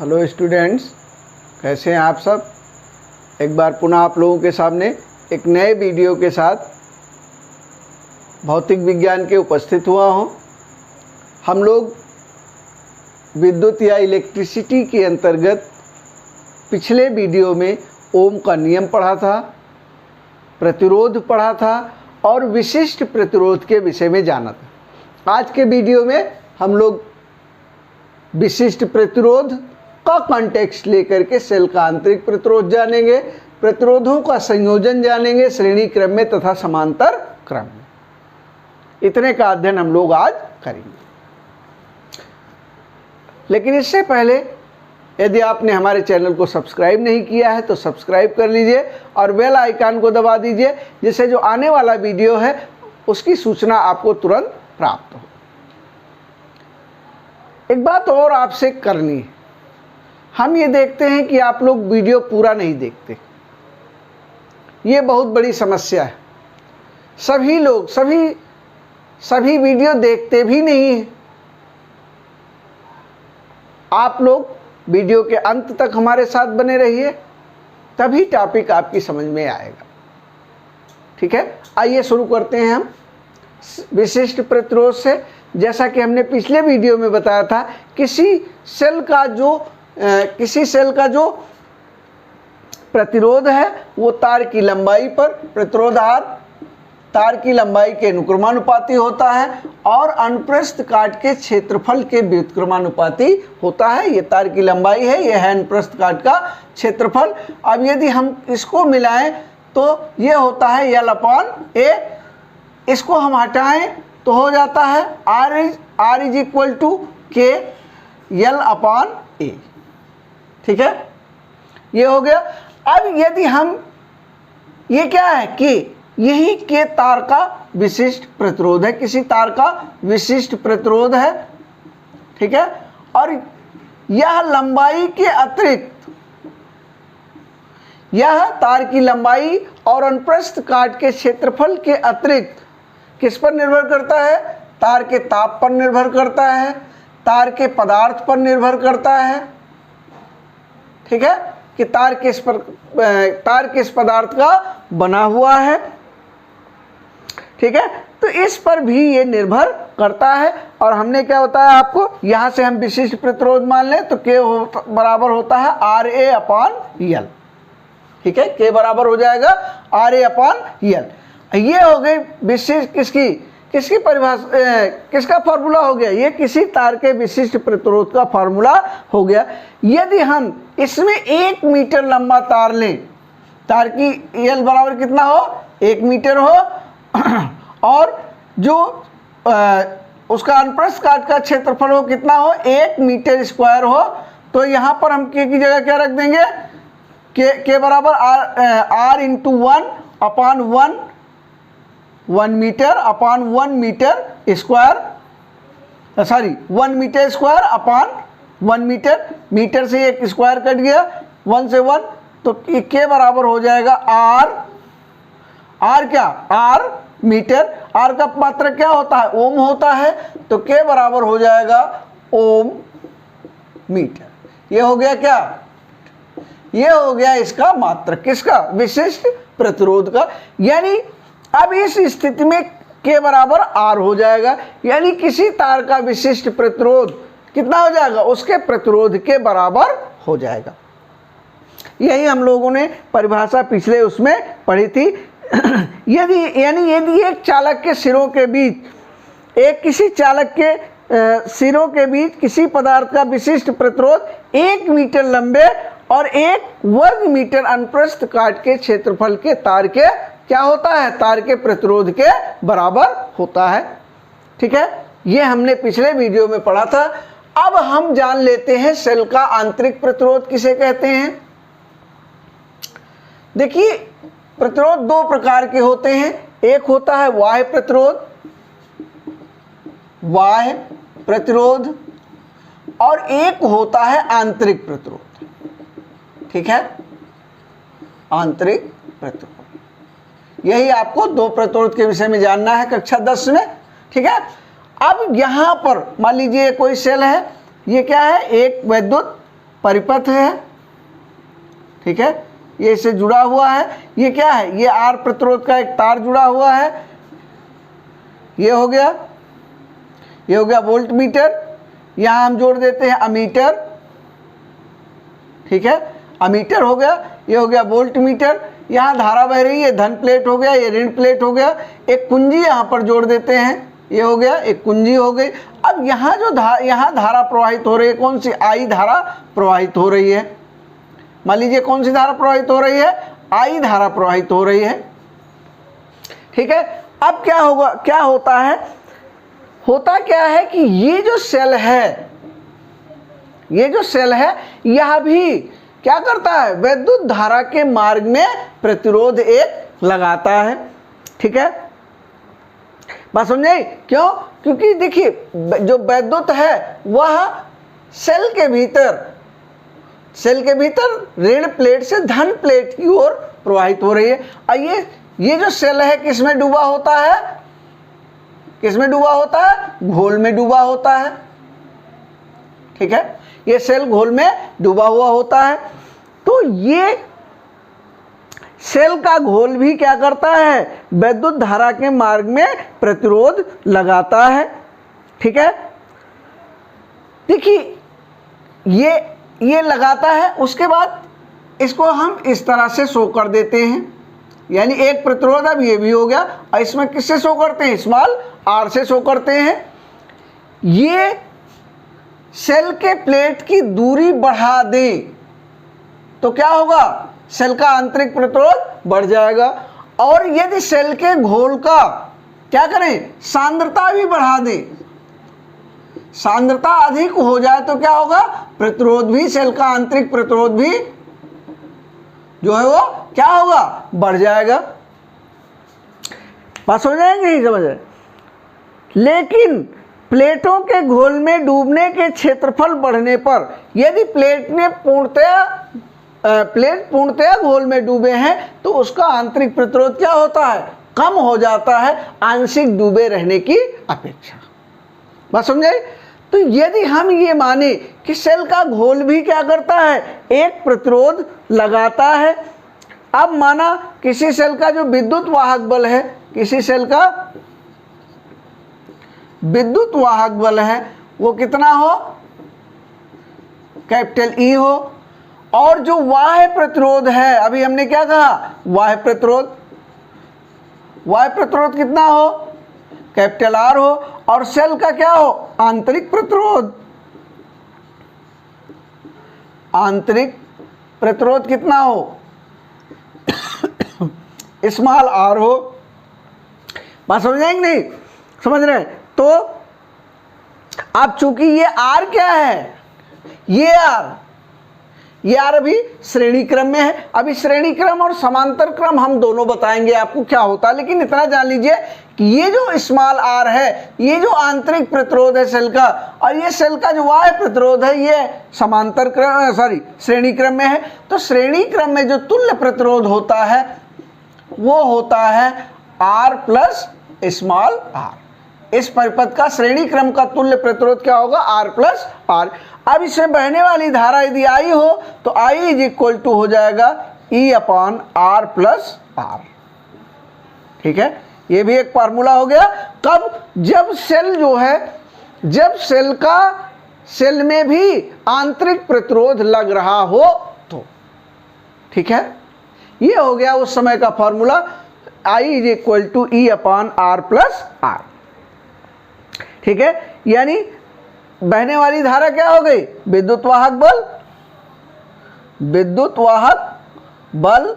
Hello students, कैसे हैं आप सब। एक बार पुनः आप लोगों के सामने एक नए वीडियो के साथ भौतिक विज्ञान के उपस्थित हुआ हूं। हम लोग विद्युत या इलेक्ट्रिसिटी के अंतर्गत पिछले वीडियो में ओम का नियम पढ़ा था, प्रतिरोध पढ़ा था और विशिष्ट प्रतिरोध के विषय में जाना था। आज के वीडियो में हम लोग विशिष्ट प्रतिरोध का कॉन्टेक्स्ट लेकर के सेल का आंतरिक प्रतिरोध जानेंगे, प्रतिरोधों का संयोजन जानेंगे श्रेणी क्रम में तथा समांतर क्रम में। इतने का अध्ययन हम लोग आज करेंगे। लेकिन इससे पहले यदि आपने हमारे चैनल को सब्सक्राइब नहीं किया है तो सब्सक्राइब कर लीजिए और बेल आइकन को दबा दीजिए, जिससे जो आने वाला वीडियो है उसकी सूचना आपको तुरंत प्राप्त हो। एक बात और आपसे करनी है, हम ये देखते हैं कि आप लोग वीडियो पूरा नहीं देखते। ये बहुत बड़ी समस्या है। सभी लोग सभी वीडियो देखते भी नहीं हैं। आप लोग वीडियो के अंत तक हमारे साथ बने रहिए, तभी टॉपिक आपकी समझ में आएगा। ठीक है, आइए शुरू करते हैं हम विशिष्ट प्रतिरोध से। जैसा कि हमने पिछले वीडियो में बताया था, किसी सेल का जो प्रतिरोध है वो तार की लंबाई पर प्रतिरोधार तार की लंबाई के अनुक्रमानुपाती होता है और अनुप्रस्थ काट के क्षेत्रफल के व्युत्क्रमानुपाती होता है। ये तार की लंबाई है, ये है अनुप्रस्थ काट का क्षेत्रफल। अब यदि हम इसको मिलाएं तो ये होता है L/A। इसको हम हटाएं तो हो जाता है R is equal to K L/A। ठीक है, ये हो गया। अब यदि हम, ये क्या है कि यही के तार का विशिष्ट प्रतिरोध है, किसी तार का विशिष्ट प्रतिरोध है। ठीक है, और यह लंबाई के अतिरिक्त, यह तार की लंबाई और अनुप्रस्थ काट के क्षेत्रफल के अतिरिक्त किस पर निर्भर करता है? तार के ताप पर निर्भर करता है, तार के पदार्थ पर निर्भर करता है। ठीक है, कि तार किस पदार्थ का बना हुआ है। ठीक है, तो इस पर भी ये निर्भर करता है। और हमने क्या बताया आपको, यहां से हम विशिष्ट प्रतिरोध मान लें तो K बराबर होता है RA/L। ठीक है, K बराबर हो जाएगा RA/L। ये हो गई विशिष्ट किसकी परिभाषा, किसका फॉर्मूला हो गया? ये किसी तार के विशिष्ट प्रतिरोध का फॉर्मूला हो गया। यदि हम इसमें 1 मीटर लंबा तार लें, तार की L बराबर कितना हो? 1 मीटर हो और जो उसका अनुप्रस्थ काट का क्षेत्रफल हो कितना हो? 1 मीटर स्क्वायर हो। तो यहाँ पर हम K की जगह क्या रख देंगे? K बराबर R into 1 metre upon 1 metre square, sorry 1 metre square upon 1 metre. Metre से एक स्क्वायर कट गया, 1 से 1, तो K बराबर हो जाएगा R क्या? R metre. R का मात्रक क्या होता है? ओम होता है। तो K बराबर हो जाएगा ओम मीटर। ये हो गया क्या? ये हो गया इसका मात्रक, किसका? विशिष्ट प्रतिरोध का। यानी अब इस स्थिति में K बराबर R हो जाएगा, यानी किसी तार का विशिष्ट प्रतिरोध कितना हो जाएगा? उसके प्रतिरोध के बराबर हो जाएगा। यही हम लोगों ने परिभाषा पिछले उसमें पढ़ी थी। यदि एक चालक के सिरों के बीच, किसी चालक के सिरों के बीच किसी पदार्थ का विशिष्ट प्रतिरोध 1 मीटर लंबे और 1 वर्ग मीटर अनुप्रस्थ काट के क्षेत्रफल के तार के क्या होता है? तार के प्रतिरोध के बराबर होता है। ठीक है, ये हमने पिछले वीडियो में पढ़ा था। अब हम जान लेते हैं सेल का आंतरिक प्रतिरोध किसे कहते हैं। देखिए, प्रतिरोध 2 प्रकार के होते हैं। एक होता है बाह्य प्रतिरोध और एक होता है आंतरिक प्रतिरोध। ठीक है, आंतरिक प्रतिरोध, यही आपको 2 प्रतिरोध के विषय में जानना है कक्षा 10 में। ठीक है, अब यहां पर मान लीजिए कोई सेल है, ये क्या है? एक विद्युत परिपथ है, ठीक है, ये इससे जुड़ा हुआ है। ये क्या है, ये R प्रतिरोध का एक तार जुड़ा हुआ है। ये हो गया वोल्ट मीटर। यहाँ हम जोड़ देते हैं अमीटर, ठीक है, अमीटर हो गया। ये हो गया वोल्ट मीटर। यहाँ धारा बह रही है, धन प्लेट हो गया, ये ऋण प्लेट हो गया। एक कुंजी यहाँ पर जोड़ देते हैं, ये हो गया, एक कुंजी हो गई। अब यहाँ जो यहाँ धारा प्रवाहित हो रही है, कौन सी, आई धारा प्रवाहित हो रही है। मान लीजिए कौन सी धारा प्रवाहित हो रही है, आई धारा प्रवाहित हो रही है, ठीक है। अब क्या होगा, क्या होता है, होता क्या है कि ये जो सेल है, यह भी क्या करता है, विद्युत धारा के मार्ग में प्रतिरोध एक लगाता है, ठीक है। बात समझे क्यों, क्योंकि देखिए जो विद्युत है वह सेल के भीतर ऋण प्लेट से धन प्लेट की ओर प्रवाहित हो रही है। और ये जो सेल है किसमें डूबा होता है, घोल में डूबा होता है, ठीक है। ये सेल घोल में डूबा हुआ होता है। तो ये सेल का घोल भी क्या करता है, विद्युत धारा के मार्ग में प्रतिरोध लगाता है, ठीक है। देखिए ये लगाता है, उसके बाद इसको हम इस तरह से शो कर देते हैं, यानी एक प्रतिरोध अब ये भी हो गया। और इसमें किससे शो करते हैं, स्मॉल r से शो करते हैं। ये सेल के प्लेट की दूरी बढ़ा दें तो क्या होगा, सेल का आंतरिक प्रतिरोध बढ़ जाएगा। और यदि सेल के घोल का क्या करें, सांद्रता भी बढ़ा दें, सांद्रता अधिक हो जाए तो क्या होगा, प्रतिरोध भी, सेल का आंतरिक प्रतिरोध भी जो है वो क्या होगा, बढ़ जाएगा। बात समझ आएंगे, नहीं समझ आए। लेकिन प्लेटों के घोल में डूबने के क्षेत्रफल बढ़ने पर यदि प्लेट पूर्णतया घोल में डूबे हैं तो उसका आंतरिक प्रतिरोध क्या होता है, कम हो जाता है आंशिक डूबे रहने की अपेक्षा। बात समझे। तो यदि हम ये माने कि सेल का घोल भी क्या करता है, एक प्रतिरोध लगाता है। अब माना किसी सेल का जो विद्युत वाहक बल है, वो कितना हो, कैपिटल E हो। और जो बाह्य प्रतिरोध है, अभी हमने क्या कहा, बाह्य प्रतिरोध कितना हो, कैपिटल R हो। और सेल का क्या हो, आंतरिक प्रतिरोध कितना हो, स्मॉल r हो। बात समझ आएंगे, नहीं समझ रहे हैं। तो अब चूंकि ये R क्या है, ये R अभी श्रेणी क्रम में है। अभी श्रेणी क्रम और समांतर क्रम हम दोनों बताएंगे आपको क्या होता है, लेकिन इतना जान लीजिए कि ये जो स्मॉल r है, ये जो आंतरिक प्रतिरोध है सेल का, और ये सेल का जो बाह्य प्रतिरोध है, ये श्रेणी क्रम में है। तो श्रेणी क्रम में जो तुल्य प्रतिरोध होता है वो होता है R प्लस स्मॉल r। इस परिपथ का श्रेणी क्रम का तुल्य प्रतिरोध क्या होगा, R प्लस r। अब इसमें बहने वाली धारा यदि I हो तो I इज इक्वल टू हो जाएगा E upon R plus R, ठीक है। ये भी एक फार्मूला हो गया। कब, जब सेल जो है, जब सेल में भी आंतरिक प्रतिरोध लग रहा हो तो, ठीक है। ये हो गया उस समय का formula, I is equal to E upon R plus R, ठीक है। यानी बहने वाली धारा क्या हो गई, विद्युत वाहक बल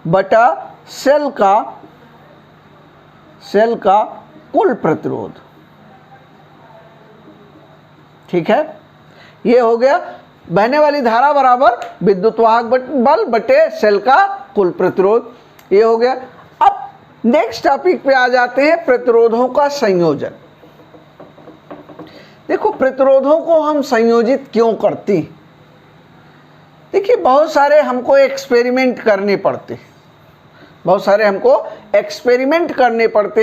बटा सेल का कुल प्रतिरोध, ठीक है। ये हो गया बहने वाली धारा बराबर विद्युत वाहक बल बटे सेल का कुल प्रतिरोध, ये हो गया। अब नेक्स्ट टॉपिक पे आ जाते हैं, प्रतिरोधों का संयोजन। देखो प्रतिरोधों को हम संयोजित क्यों करते हैं। देखिए बहुत सारे हमको एक्सपेरिमेंट करने पड़ते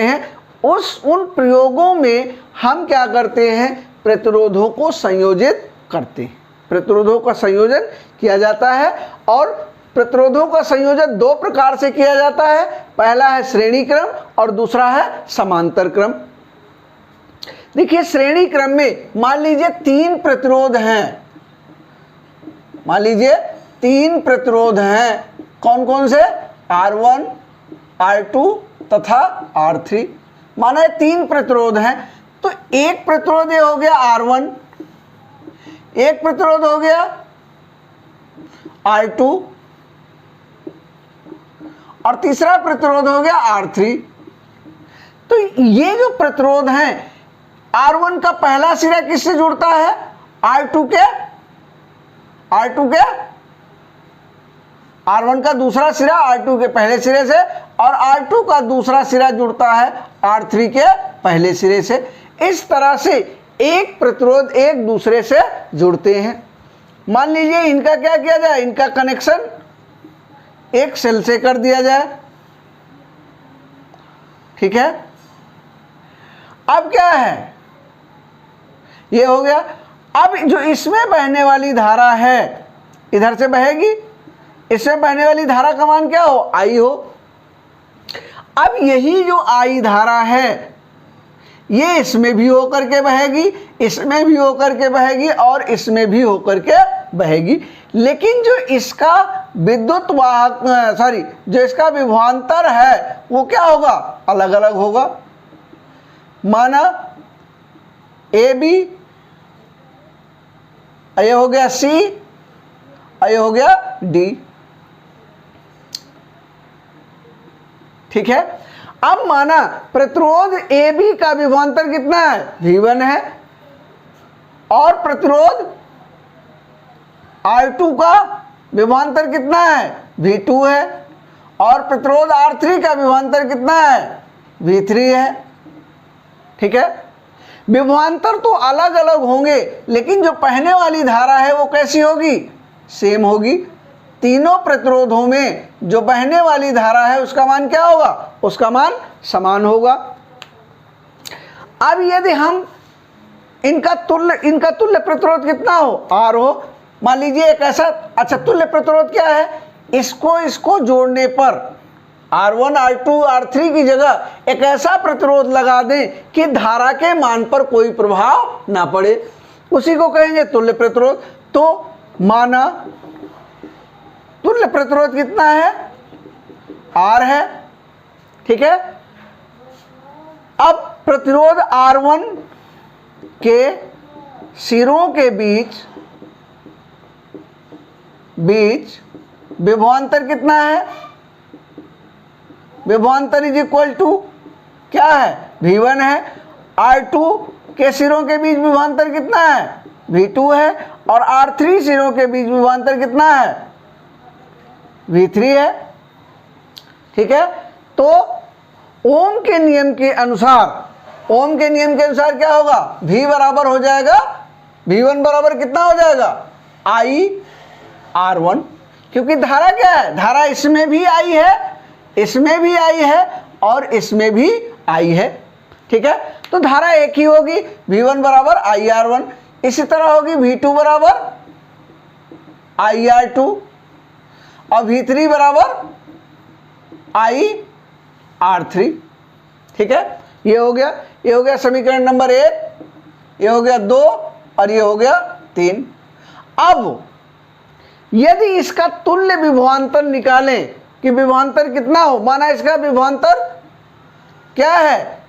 हैं, उन प्रयोगों में हम क्या करते हैं, प्रतिरोधों को संयोजित करते हैं। प्रतिरोधों का संयोजन किया जाता है। और प्रतिरोधों का संयोजन दो प्रकार से किया जाता है, पहला है श्रेणी क्रम और दूसरा है समांतर क्रम। देखिए श्रेणी क्रम में मान लीजिए 3 प्रतिरोध हैं, मान लीजिए 3 प्रतिरोध हैं, कौन कौन से? R1, R2 तथा R3। माना 3 प्रतिरोध हैं, तो एक प्रतिरोध ये हो गया R1, एक प्रतिरोध हो गया R2 और तीसरा प्रतिरोध हो गया R3। तो ये जो प्रतिरोध हैं, R1 का पहला सिरा किससे जुड़ता है? R2 के R1 का दूसरा सिरा R2 के पहले सिरे से, और R2 का दूसरा सिरा जुड़ता है R3 के पहले सिरे से। इस तरह से एक प्रतिरोध एक दूसरे से जुड़ते हैं। मान लीजिए इनका क्या किया जाए, इनका कनेक्शन एक सेल से कर दिया जाए, ठीक है। अब क्या है, ये हो गया। अब जो इसमें बहने वाली धारा है, इधर से बहेगी, इसमें बहने वाली धारा का मान क्या हो? I हो। अब यही जो I धारा है, ये इसमें भी होकर के बहेगी, इसमें भी होकर के बहेगी और इसमें भी होकर के बहेगी। लेकिन जो इसका विद्युत वाहक जो इसका विभवांतर है वो क्या होगा? अलग अलग होगा। माना AB, ये हो गया C, ये हो गया D, ठीक है। अब माना प्रतिरोध AB का विभवांतर कितना है? V1 है, और प्रतिरोध R2 का विभवांतर कितना है? V2 है, और प्रतिरोध R3 का विभवांतर कितना है? V3 है, ठीक है। विभवांतर तो अलग अलग होंगे, लेकिन जो बहने वाली धारा है वो कैसी होगी? सेम होगी। तीनों प्रतिरोधों में जो बहने वाली धारा है उसका मान क्या होगा? उसका मान समान होगा। अब यदि हम इनका तुल्य प्रतिरोध कितना हो? R हो। मान लीजिए एक ऐसा, अच्छा तुल्य प्रतिरोध क्या है? इसको जोड़ने पर R1, R2, R3 की जगह एक ऐसा प्रतिरोध लगा दें कि धारा के मान पर कोई प्रभाव ना पड़े, उसी को कहेंगे तुल्य प्रतिरोध। तो माना तुल्य प्रतिरोध कितना है? R है, ठीक है। अब प्रतिरोध R1 के सिरों के बीच विभवांतर कितना है? विभवांतर इज इक्वल टू क्या है? V1 है। R2 के सिरों के बीच विभवांतर कितना है? V2 है, और R3 सिरों के बीच विभवांतर कितना है? V3 है, ठीक है। तो ओम के नियम के अनुसार क्या होगा? V बराबर हो जाएगा, V1 बराबर कितना हो जाएगा? I/R1, क्योंकि धारा क्या है? धारा इसमें भी I है, इसमें भी I है, और इसमें भी I है, ठीक है। तो धारा एक ही होगी, V1 बराबर I/R1। इसी तरह होगी V2 बराबर I/R2, और V3 बराबर I/R3, ठीक है। ये हो गया समीकरण नंबर 1, ये हो गया 2, और ये हो गया 3। अब यदि इसका तुल्य विभवांतर निकालें कि विभवांतर कितना हो, माना इसका विभवांतर क्या है?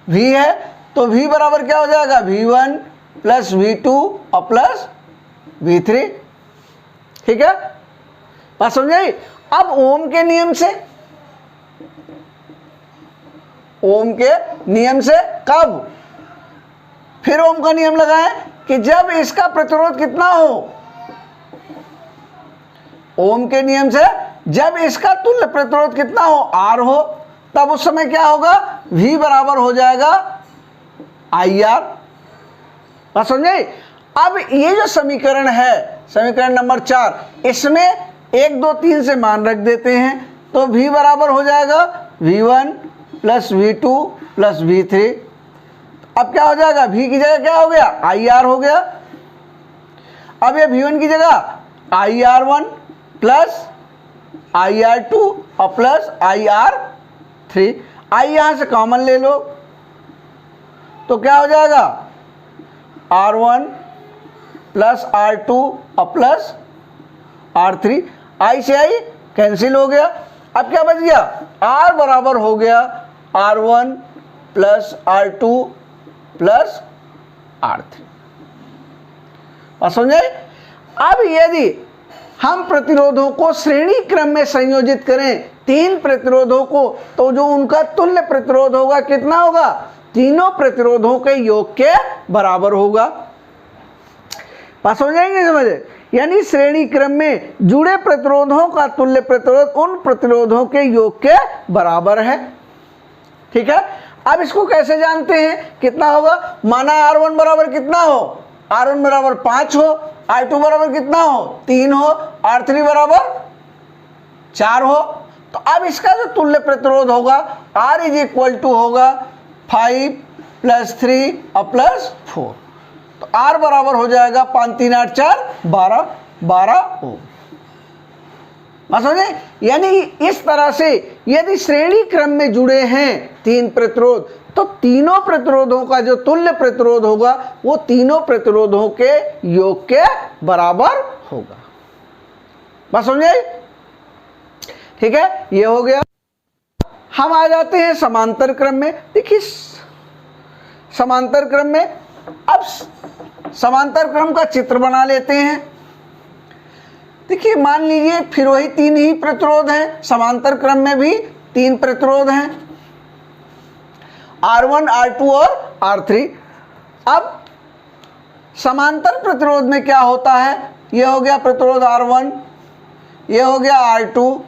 V है, तो V बराबर क्या हो जाएगा? V1 प्लस V2 और प्लस V3, ठीक है। बात समझ आई? अब ओम के नियम से कब फिर ओम का नियम लगाएं कि जब इसका प्रतिरोध कितना हो? ओम के नियम से जब इसका तुल्य प्रतिरोध कितना हो? R हो, तब उस समय क्या होगा? V बराबर हो जाएगा IR। बात समझे? अब ये जो समीकरण है, समीकरण नंबर 4, इसमें 1, 2, 3 से मान रख देते हैं, तो V बराबर हो जाएगा V1 plus V2 plus V3। अब क्या हो जाएगा? V की जगह क्या हो गया? IR हो गया। अब ये V1 की जगह IR1 प्लस IR2 और प्लस IR3, I यहां से कॉमन ले लो तो क्या हो जाएगा R1 प्लस R2 और प्लस R3, I से I कैंसिल हो गया। अब क्या बच गया, R बराबर हो गया R1 plus R2 plus R3। बात समझे? अब यदि हम प्रतिरोधों को श्रेणी क्रम में संयोजित करें, तीन प्रतिरोधों को, तो जो उनका तुल्य प्रतिरोध होगा कितना होगा, तीनों प्रतिरोधों के योग के बराबर होगा। बात समझेंगे? समझे? यानी श्रेणी क्रम में जुड़े प्रतिरोधों का तुल्य प्रतिरोध उन प्रतिरोधों के योग के बराबर है। ठीक है, अब इसको कैसे जानते हैं, कितना होगा, माना R1 बराबर कितना हो, R1 बराबर 5 हो, R2 बराबर कितना हो, 3 हो, R3 बराबर 4 हो, तो अब इसका जो तुल्य प्रतिरोध होगा R इज इक्वल टू होगा 5 प्लस 3 और प्लस 4, तो R बराबर हो जाएगा 5 3 8 4 12 ओम। समझे? यानी इस तरह से यदि श्रेणी क्रम में जुड़े हैं तीन प्रतिरोध, तो तीनों प्रतिरोधों का जो तुल्य प्रतिरोध होगा वो तीनों प्रतिरोधों के योग के बराबर होगा। बस समझे? ठीक है, ये हो गया। हम आ जाते हैं समांतर क्रम में। देखिए समांतर क्रम में, अब समांतर क्रम का चित्र बना लेते हैं। देखिए मान लीजिए फिर वही तीन ही प्रतिरोध हैं, समांतर क्रम में भी तीन प्रतिरोध हैं, R1 R2 और R3। अब समांतर प्रतिरोध में क्या होता है, ये हो गया प्रतिरोध R1, ये हो गया R2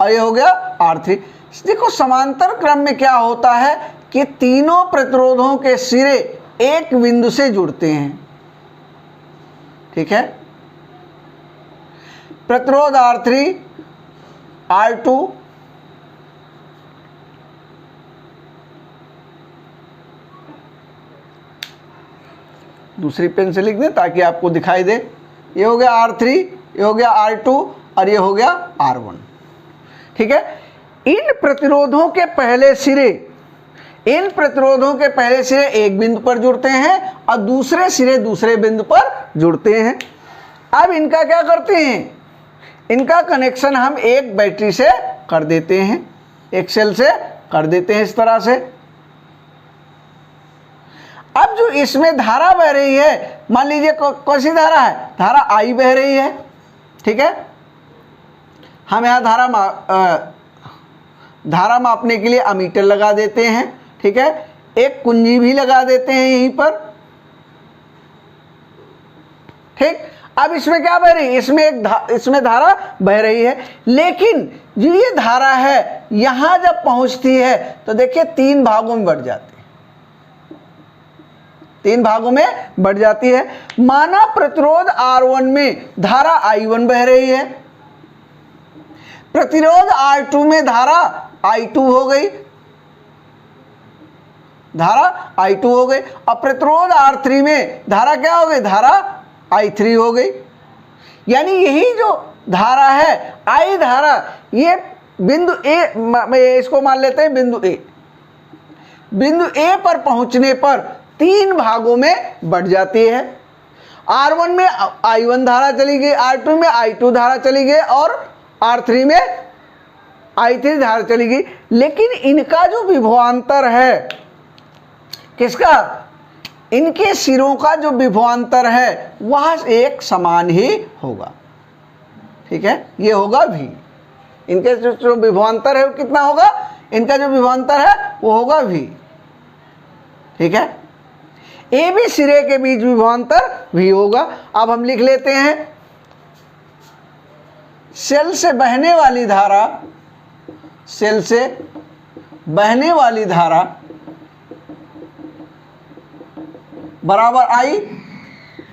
और ये हो गया R3। देखो समांतर क्रम में क्या होता है कि तीनों प्रतिरोधों के सिरे एक बिंदु से जुड़ते हैं। ठीक है, प्रतिरोध R3 R2 दूसरी पेन से लिख दें ताकि आपको दिखाई दे। ये हो गया R3, ये हो गया R2 और ये हो गया R1। ठीक है, इन प्रतिरोधों के पहले सिरे एक बिंदु पर जुड़ते हैं और दूसरे सिरे दूसरे बिंदु पर जुड़ते हैं। अब इनका क्या करते हैं, इनका कनेक्शन हम एक बैटरी से कर देते हैं, एक सेल से कर देते हैं इस तरह से। अब जो इसमें धारा बह रही है, मान लीजिए कौन सी धारा है, धारा I बह रही है। ठीक है, हम यहाँ धारा मापने के लिए अमीटर लगा देते हैं। ठीक है, एक कुंजी भी लगा देते हैं यहीं पर। ठीक, अब इसमें क्या बह रही है, इसमें धारा बह रही है, लेकिन जो ये धारा है यहां जब पहुंचती है तो देखिए तीन भागों में बढ़ जाती है, तीन भागों में बढ़ जाती है। माना प्रतिरोध R1 में धारा I1 बह रही है, प्रतिरोध R2 में धारा I2 हो गई, धारा I2 हो गई, और प्रतिरोध R3 में धारा क्या हो गई, धारा I3 हो गई। यानी यही जो धारा है I धारा, ये बिंदु A, इसको मान लेते हैं बिंदु A, बिंदु A पर पहुंचने पर तीन भागों में बढ़ जाती है। R1 में I1 धारा चली गई, R2 में I2 धारा चली गई और R3 में I3 धारा चली गई। लेकिन इनका जो विभवांतर है, किसका, इनके सिरों का जो विभवांतर है वह एक समान ही होगा। ठीक है, ये होगा V। इनके जो विभवांतर है वो कितना होगा, इनका जो विभवांतर है वो होगा V। ठीक है, AB सिरे के बीच विभवांतर V होगा। अब हम लिख लेते हैं, सेल से बहने वाली धारा, सेल से बहने वाली धारा बराबर I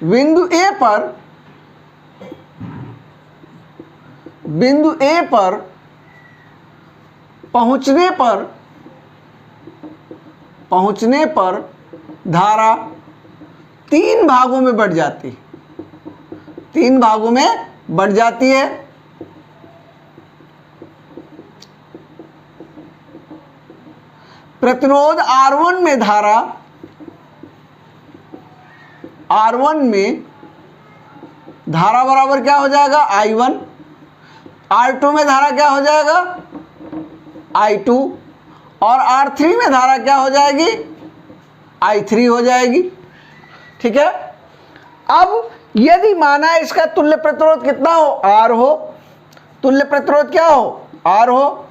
बिंदु A पर पहुंचने पर धारा तीन भागों में बढ़ जाती, 3 भागों में बढ़ जाती है। प्रतिरोध R1 में धारा R1 में धारा बराबर क्या हो जाएगा I1, R2 में धारा क्या हो जाएगा I2 और R3 में धारा क्या हो जाएगी I3 हो जाएगी। ठीक है, अब यदि माना इसका तुल्य प्रतिरोध कितना हो R हो, तुल्य प्रतिरोध क्या हो R हो,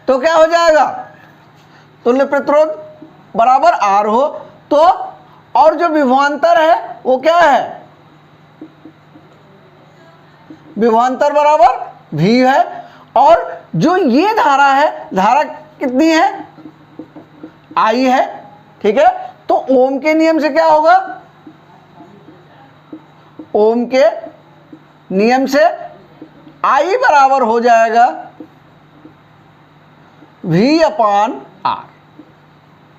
तो क्या हो जाएगा तुल्य प्रतिरोध बराबर R हो तो, और जो विभवांतर है वो क्या है, विभवांतर बराबर V है, और जो ये धारा है, धारा कितनी है I है। ठीक है, तो ओम के नियम से क्या होगा, ओम के नियम से I बराबर हो जाएगा V/R।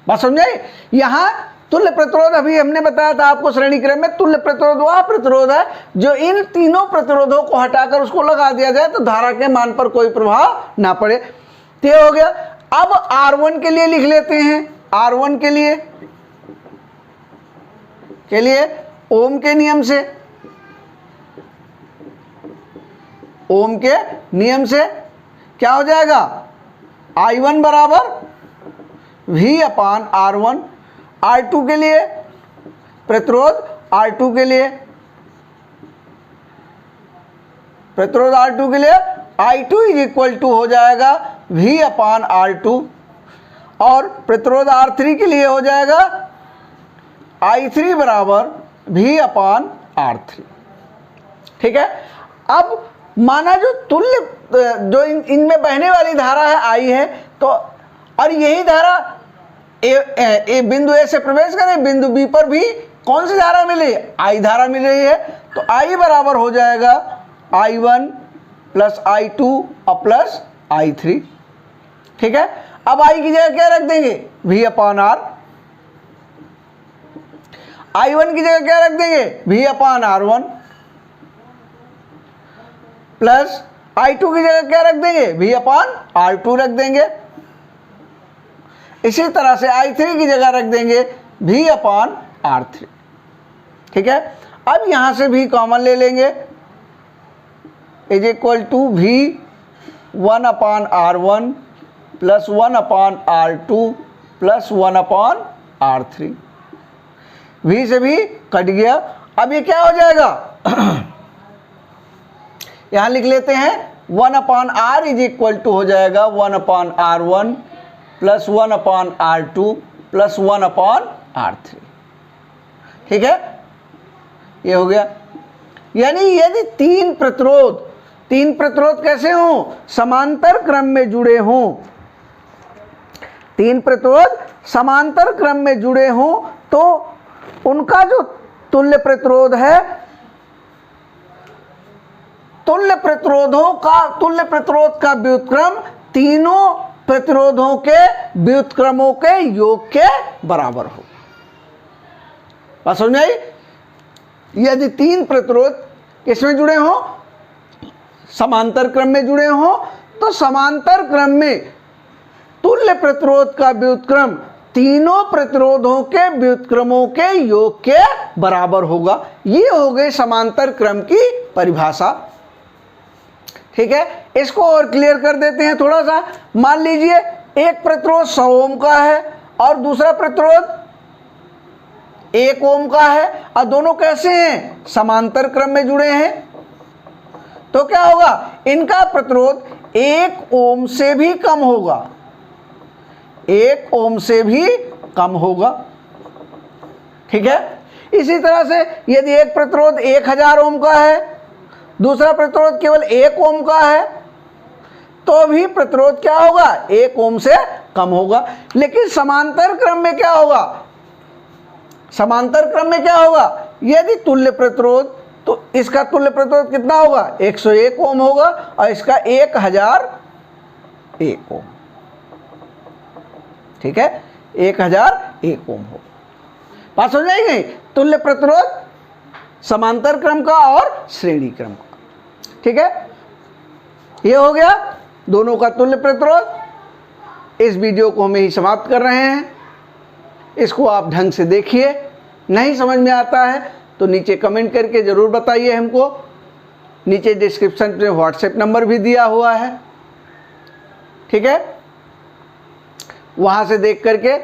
बात समझे? यहां तुल्य प्रतिरोध अभी हमने बताया था आपको श्रेणी क्रम में, तुल्य प्रतिरोध वह प्रतिरोध है जो इन तीनों प्रतिरोधों को हटाकर उसको लगा दिया जाए तो धारा के मान पर कोई प्रभाव ना पड़े। तो हो गया। अब R1 के लिए लिख लेते हैं, R1 के लिए ओम के नियम से, ओम के नियम से क्या हो जाएगा I1 बराबर V/R1। R2 के लिए प्रतिरोध, R2 के लिए प्रतिरोध, R2 के लिए I2 = हो जाएगा V/R2, और प्रतिरोध R3 के लिए हो जाएगा I3 बराबर V/R3। ठीक है, अब माना जो तुल्य जो इनमें बहने वाली धारा है I है, तो और यही धारा ए बिंदु ए से प्रवेश करें, बिंदु बी पर भी कौन सी धारा मिली, I धारा मिल रही है, तो I बराबर हो जाएगा I1 + I2 + I3। ठीक है, अब I की जगह क्या रख देंगे V/R, I1 की जगह क्या रख देंगे V/R1 प्लस I2 की जगह क्या रख देंगे V/R2 रख देंगे। इसी तरह से I3 की जगह रख देंगे V/R3। ठीक है, अब यहां से भी कॉमन ले लेंगे, = V1/R1 + 1/R2 + 1/R3। V से भी कट गया। अब ये क्या हो जाएगा यहां लिख लेते हैं 1/R = हो जाएगा 1/R1 + 1/R2 + 1/R3। ठीक है, ये हो गया। यानी यदि तीन प्रतिरोध कैसे हों, समांतर क्रम में जुड़े हों, तीन प्रतिरोध समांतर क्रम में जुड़े हों, तो उनका जो तुल्य प्रतिरोध है, तुल्य प्रतिरोध का व्युत्क्रम तीनों प्रतिरोधों के व्युत्क्रमों के योग के बराबर हो। बात समझ में आई? यदि तीन प्रतिरोध किसमें जुड़े हों, समांतर क्रम में जुड़े हों, तो समांतर क्रम में तुल्य प्रतिरोध का व्युत्क्रम तीनों प्रतिरोधों के व्युत्क्रमों के योग के बराबर होगा। ये हो गई समांतर क्रम की परिभाषा। ठीक है, इसको और क्लियर कर देते हैं थोड़ा सा। मान लीजिए एक प्रतिरोध 100 ओम का है और दूसरा प्रतिरोध 1 ओम का है, और दोनों कैसे हैं, समांतर क्रम में जुड़े हैं। तो क्या होगा, इनका प्रतिरोध 1 ओम से भी कम होगा, 1 ओम से भी कम होगा। ठीक है, इसी तरह से यदि एक प्रतिरोध 1000 ओम का है, दूसरा प्रतिरोध केवल 1 ओम का है, तो भी प्रतिरोध क्या होगा, 1 ओम से कम होगा। लेकिन समांतर क्रम में क्या होगा, समांतर क्रम में क्या होगा, यदि तुल्य प्रतिरोध, तो इसका तुल्य प्रतिरोध कितना होगा, 101 ओम होगा, और इसका 1001 ओम। ठीक है, 1001 ओम होगा। बात समझ आई गई? तुल्य प्रतिरोध समांतर क्रम का और श्रेणी क्रम का। ठीक है, ये हो गया दोनों का तुल्य प्रतिरोध। इस वीडियो को हम यही समाप्त कर रहे हैं। इसको आप ढंग से देखिए, नहीं समझ में आता है तो नीचे कमेंट करके ज़रूर बताइए हमको। नीचे डिस्क्रिप्शन में व्हाट्सएप नंबर भी दिया हुआ है, ठीक है, वहाँ से देख करके,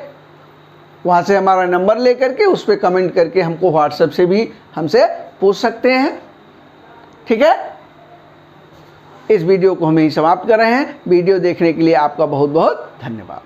वहाँ से हमारा नंबर ले करके उस पर कमेंट करके हमको व्हाट्सएप से भी हमसे पूछ सकते हैं। ठीक है, इस वीडियो को हम यही समाप्त कर रहे हैं। वीडियो देखने के लिए आपका बहुत बहुत धन्यवाद।